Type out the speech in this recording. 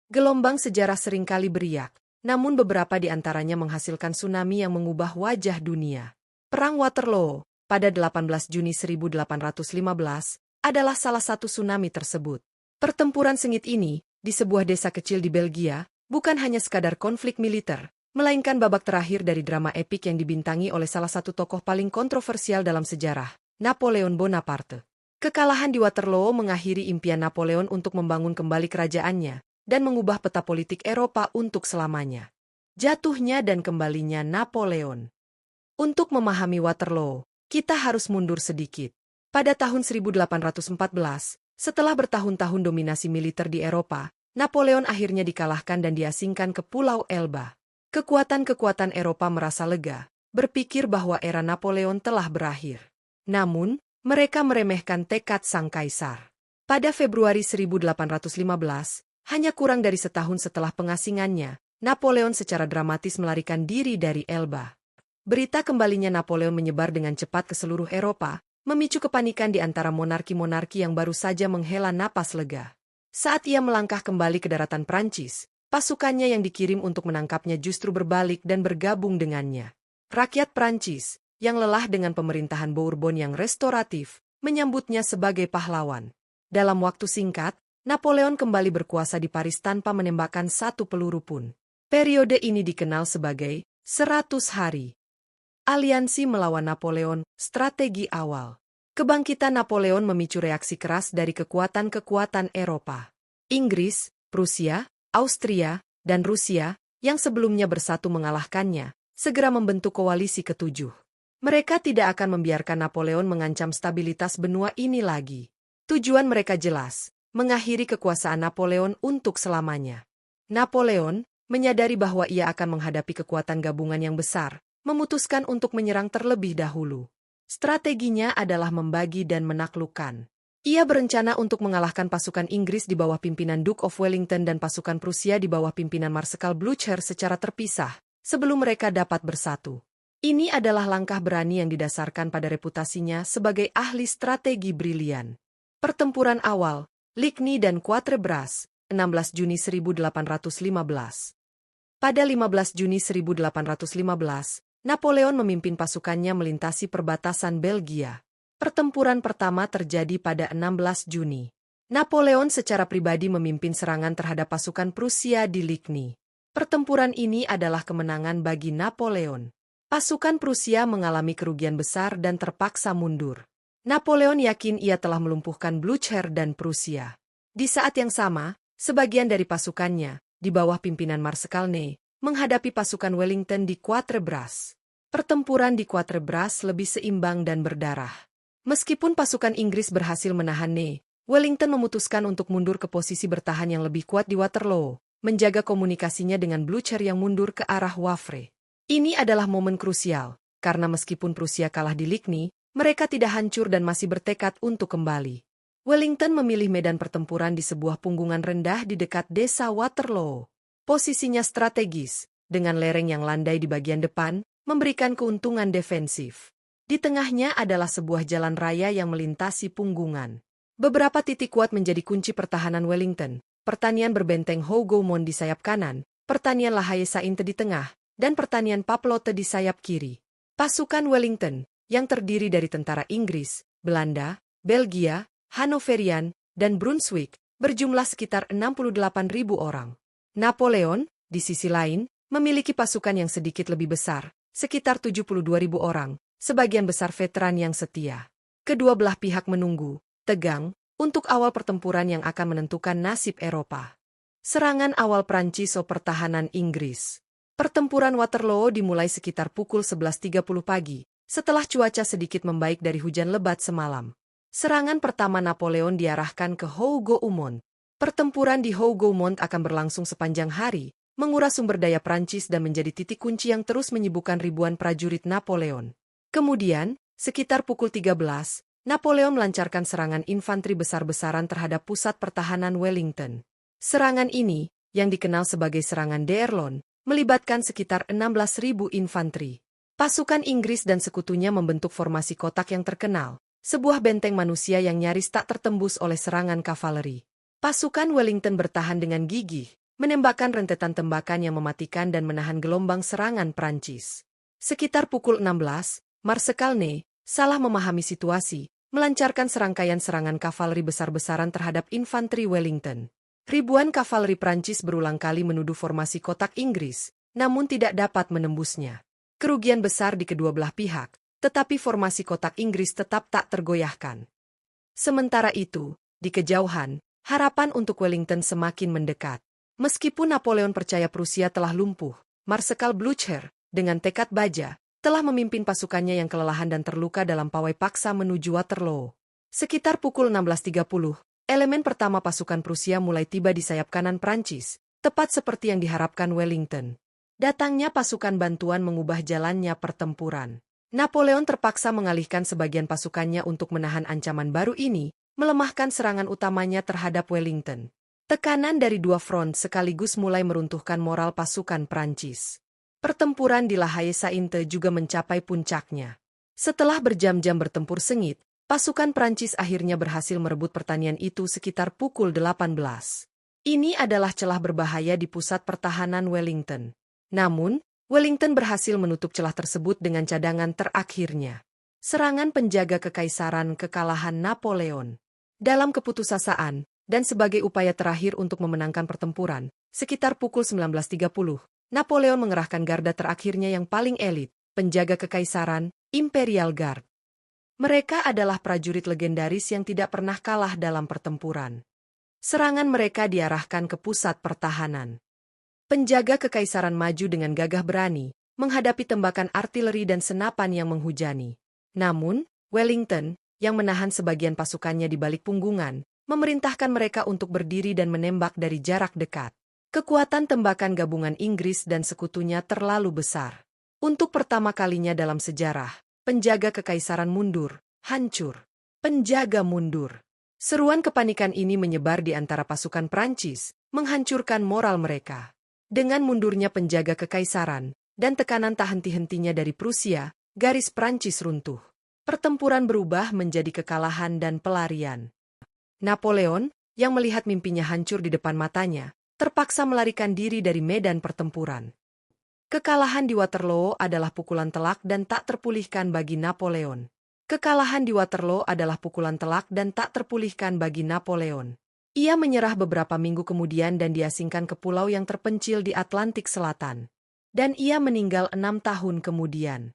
Gelombang sejarah seringkali beriak, namun beberapa di antaranya menghasilkan tsunami yang mengubah wajah dunia. Perang Waterloo, pada 18 Juni 1815, adalah salah satu tsunami tersebut. Pertempuran sengit ini, di sebuah desa kecil di Belgia, bukan hanya sekadar konflik militer, melainkan babak terakhir dari drama epik yang dibintangi oleh salah satu tokoh paling kontroversial dalam sejarah, Napoleon Bonaparte. Kekalahan di Waterloo mengakhiri impian Napoleon untuk membangun kembali kerajaannya dan mengubah peta politik Eropa untuk selamanya. Jatuhnya dan kembalinya Napoleon. Untuk memahami Waterloo, kita harus mundur sedikit. Pada tahun 1814, setelah bertahun-tahun dominasi militer di Eropa, Napoleon akhirnya dikalahkan dan diasingkan ke Pulau Elba. Kekuatan-kekuatan Eropa merasa lega, berpikir bahwa era Napoleon telah berakhir. Namun, mereka meremehkan tekad sang kaisar. Pada Februari 1815, hanya kurang dari setahun setelah pengasingannya, Napoleon secara dramatis melarikan diri dari Elba. Berita kembalinya Napoleon menyebar dengan cepat ke seluruh Eropa, memicu kepanikan di antara monarki-monarki yang baru saja menghela napas lega. Saat ia melangkah kembali ke daratan Prancis, pasukannya yang dikirim untuk menangkapnya justru berbalik dan bergabung dengannya. Rakyat Prancis, yang lelah dengan pemerintahan Bourbon yang restoratif, menyambutnya sebagai pahlawan. Dalam waktu singkat, Napoleon kembali berkuasa di Paris tanpa menembakkan satu peluru pun. Periode ini dikenal sebagai 100 hari. Aliansi melawan Napoleon, strategi awal. Kebangkitan Napoleon memicu reaksi keras dari kekuatan-kekuatan Eropa. Inggris, Prusia, Austria, dan Rusia, yang sebelumnya bersatu mengalahkannya, segera membentuk koalisi ketujuh. Mereka tidak akan membiarkan Napoleon mengancam stabilitas benua ini lagi. Tujuan mereka jelas, mengakhiri kekuasaan Napoleon untuk selamanya. Napoleon, menyadari bahwa ia akan menghadapi kekuatan gabungan yang besar, memutuskan untuk menyerang terlebih dahulu. Strateginya adalah membagi dan menaklukkan. Ia berencana untuk mengalahkan pasukan Inggris di bawah pimpinan Duke of Wellington dan pasukan Prusia di bawah pimpinan Marsekal Blücher secara terpisah, sebelum mereka dapat bersatu. Ini adalah langkah berani yang didasarkan pada reputasinya sebagai ahli strategi brilian. Pertempuran awal, Ligny dan Quatre Bras, 16 Juni 1815. Pada 15 Juni 1815, Napoleon memimpin pasukannya melintasi perbatasan Belgia. Pertempuran pertama terjadi pada 16 Juni. Napoleon secara pribadi memimpin serangan terhadap pasukan Prusia di Ligny. Pertempuran ini adalah kemenangan bagi Napoleon. Pasukan Prusia mengalami kerugian besar dan terpaksa mundur. Napoleon yakin ia telah melumpuhkan Blücher dan Prusia. Di saat yang sama, sebagian dari pasukannya, di bawah pimpinan Marsekal Ney, menghadapi pasukan Wellington di Quatre Bras. Pertempuran di Quatre Bras lebih seimbang dan berdarah. Meskipun pasukan Inggris berhasil menahan Ney, Wellington memutuskan untuk mundur ke posisi bertahan yang lebih kuat di Waterloo, menjaga komunikasinya dengan Blücher yang mundur ke arah Wavre. Ini adalah momen krusial, karena meskipun Prusia kalah di Ligny, mereka tidak hancur dan masih bertekad untuk kembali. Wellington memilih medan pertempuran di sebuah punggungan rendah di dekat desa Waterloo. Posisinya strategis, dengan lereng yang landai di bagian depan, memberikan keuntungan defensif. Di tengahnya adalah sebuah jalan raya yang melintasi punggungan. Beberapa titik kuat menjadi kunci pertahanan Wellington, pertanian berbenteng Hougoumont di sayap kanan, pertanian La Haye-Sainte di tengah, dan pertanian Paplotte di sayap kiri. Pasukan Wellington, yang terdiri dari tentara Inggris, Belanda, Belgia, Hanoverian, dan Brunswick, berjumlah sekitar 68.000 orang. Napoleon, di sisi lain, memiliki pasukan yang sedikit lebih besar, sekitar 72.000 orang, sebagian besar veteran yang setia. Kedua belah pihak menunggu, tegang, untuk awal pertempuran yang akan menentukan nasib Eropa. Serangan awal Prancis atau pertahanan Inggris. Pertempuran Waterloo dimulai sekitar pukul 11.30 pagi, setelah cuaca sedikit membaik dari hujan lebat semalam. Serangan pertama Napoleon diarahkan ke Hougoumont. Pertempuran di Hougoumont akan berlangsung sepanjang hari, menguras sumber daya Prancis dan menjadi titik kunci yang terus menyibukkan ribuan prajurit Napoleon. Kemudian, sekitar pukul 13, Napoleon melancarkan serangan infanteri besar-besaran terhadap pusat pertahanan Wellington. Serangan ini, yang dikenal sebagai serangan d'Erlon, melibatkan sekitar 16.000 infanteri. Pasukan Inggris dan sekutunya membentuk formasi kotak yang terkenal, sebuah benteng manusia yang nyaris tak tertembus oleh serangan kavaleri. Pasukan Wellington bertahan dengan gigih, menembakkan rentetan tembakan yang mematikan dan menahan gelombang serangan Prancis. Sekitar pukul 16, Marsekal Ney salah memahami situasi, melancarkan serangkaian serangan kavaleri besar-besaran terhadap infanteri Wellington. Ribuan kavaleri Prancis berulang kali menuduh formasi kotak Inggris, namun tidak dapat menembusnya. Kerugian besar di kedua belah pihak, tetapi formasi kotak Inggris tetap tak tergoyahkan. Sementara itu, di kejauhan, harapan untuk Wellington semakin mendekat. Meskipun Napoleon percaya Prusia telah lumpuh, Marsekal Blücher, dengan tekad baja, telah memimpin pasukannya yang kelelahan dan terluka dalam pawai paksa menuju Waterloo. Sekitar pukul 16.30, elemen pertama pasukan Prusia mulai tiba di sayap kanan Prancis, tepat seperti yang diharapkan Wellington. Datangnya pasukan bantuan mengubah jalannya pertempuran. Napoleon terpaksa mengalihkan sebagian pasukannya untuk menahan ancaman baru ini, melemahkan serangan utamanya terhadap Wellington. Tekanan dari dua front sekaligus mulai meruntuhkan moral pasukan Prancis. Pertempuran di La Haye-Sainte juga mencapai puncaknya. Setelah berjam-jam bertempur sengit, pasukan Prancis akhirnya berhasil merebut pertanian itu sekitar pukul 18. Ini adalah celah berbahaya di pusat pertahanan Wellington. Namun, Wellington berhasil menutup celah tersebut dengan cadangan terakhirnya. Serangan penjaga kekaisaran kekalahan Napoleon. Dalam keputusasaan, dan sebagai upaya terakhir untuk memenangkan pertempuran, sekitar pukul 19.30, Napoleon mengerahkan garda terakhirnya yang paling elit, penjaga kekaisaran, Imperial Guard. Mereka adalah prajurit legendaris yang tidak pernah kalah dalam pertempuran. Serangan mereka diarahkan ke pusat pertahanan. Penjaga kekaisaran maju dengan gagah berani, menghadapi tembakan artileri dan senapan yang menghujani. Namun, Wellington, yang menahan sebagian pasukannya di balik punggungan, memerintahkan mereka untuk berdiri dan menembak dari jarak dekat. Kekuatan tembakan gabungan Inggris dan sekutunya terlalu besar. Untuk pertama kalinya dalam sejarah, penjaga kekaisaran mundur, hancur. Penjaga mundur. Seruan kepanikan ini menyebar di antara pasukan Prancis, menghancurkan moral mereka. Dengan mundurnya penjaga kekaisaran, dan tekanan tak henti-hentinya dari Prusia, garis Prancis runtuh. Pertempuran berubah menjadi kekalahan dan pelarian. Napoleon, yang melihat mimpinya hancur di depan matanya, terpaksa melarikan diri dari medan pertempuran. Kekalahan di Waterloo adalah pukulan telak dan tak terpulihkan bagi Napoleon. Kekalahan di Waterloo adalah pukulan telak dan tak terpulihkan bagi Napoleon. Ia menyerah beberapa minggu kemudian dan diasingkan ke pulau yang terpencil di Atlantik Selatan. Dan ia meninggal 6 tahun kemudian.